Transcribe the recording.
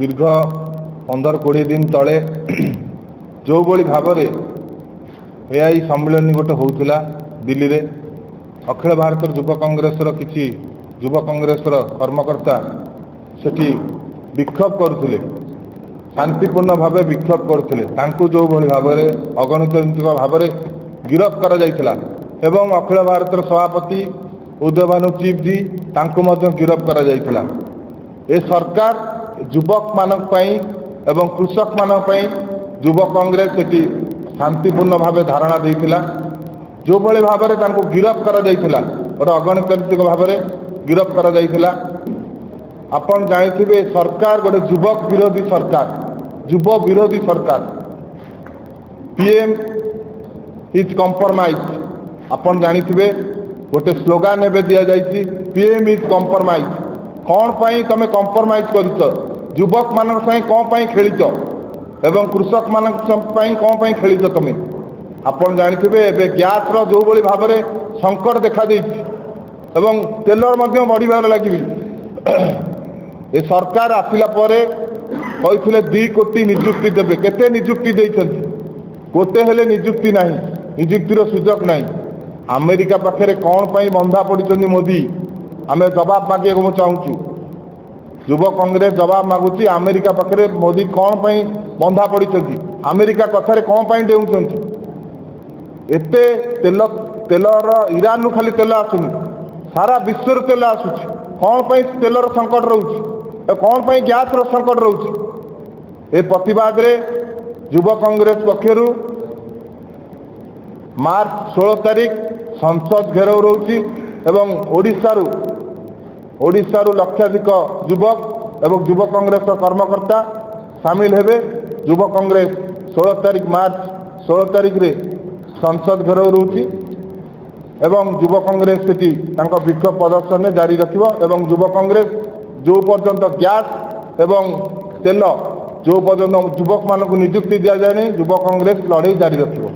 दीर्घ 15-20 दिन तले जो भली भाव में एआई सम्मेलन गोटे होता दिल्ली रे अखिल भारत युवा कांग्रेस किसी युवा कांग्रेस कर्मकर्ता सेठी विक्षोभ करुले शांतिपूर्ण भाव विक्षोभ करुले जो भली भाव में अगणतांत्रिक भाव में गिरफ कर एवं अखिल भारत सभापति उदय भानु चीफ जी तांको मध्य गिरफ कर सरकार युवक मानक पई एवं कृषक मानक पई युवा कांग्रेस सेठी शांतिपूर्ण भाव धारणा देइथिला जो भली भाव में तांको गिरफ कर और अगणतांत्रिक भाव में गिरफ कर आपण जानिथिबे सरकार गोटे युवक विरोधी सरकार युव विरोधी सरकार पीएम इज कॉम्प्रोमाइज आपण जानिथिबे गोटे स्लोगान एवं दि जाइए पीएम इज कॉम्प्रोमाइज कौन पाई तमे कॉम्प्रोमाइज कर युवक मान कौन पाई खेलिच एवं कृषक मान कौन पाई खेलिच तमे आपण जानिथिबे एबे गैस रो जो भली भाव में संकट देखा देइछि एवं तेलर मध्य बढ़िबार लागि ए सरकार आसिला परे कहते 2 कोटी निजुक्ति देवे केते निजुक्ति देइछन्ति गोटे हेले निजुक्ति नहीं निजुक्तिर सुजोग नहीं अमेरिका पाखे कौन पाई बंधा पड़ी मोदी आम जवाब मागे चाहूँ युव कांग्रेस जवाब मागुची अमेरिका पाखे मोदी कौन पाई बंधा पड़ी अमेरिका कथार कौन पाई डेउं एते तेल तेलर ईरान खाली तेल आसुनी सारा विश्व तेल आसूँ कौन पाई तेलर संकट रोच कौन पाई गैस रो संकट रोच ए प्रतिवाद रे युव कांग्रेस पक्षरु मार्च 16 तारीख संसद घेराव रोची एवं ओडिशा लक्षाधिक युवक एवं युव कांग्रेस कर्मकर्ता सामिल हेबे युव कांग्रेस 16 तारीख मार्च 16 तारीख रे संसद घेराव रोची एवं युव कांग्रेस सेठी तांका विक्षोभ प्रदर्शन जारी रखिबो एवं युव कांग्रेस जो पर्यंत गैस एवं तेल जो पर्यंत युवक मानक नियुक्ति दि जाए युव कांग्रेस लड़ाई जारी रखिबो।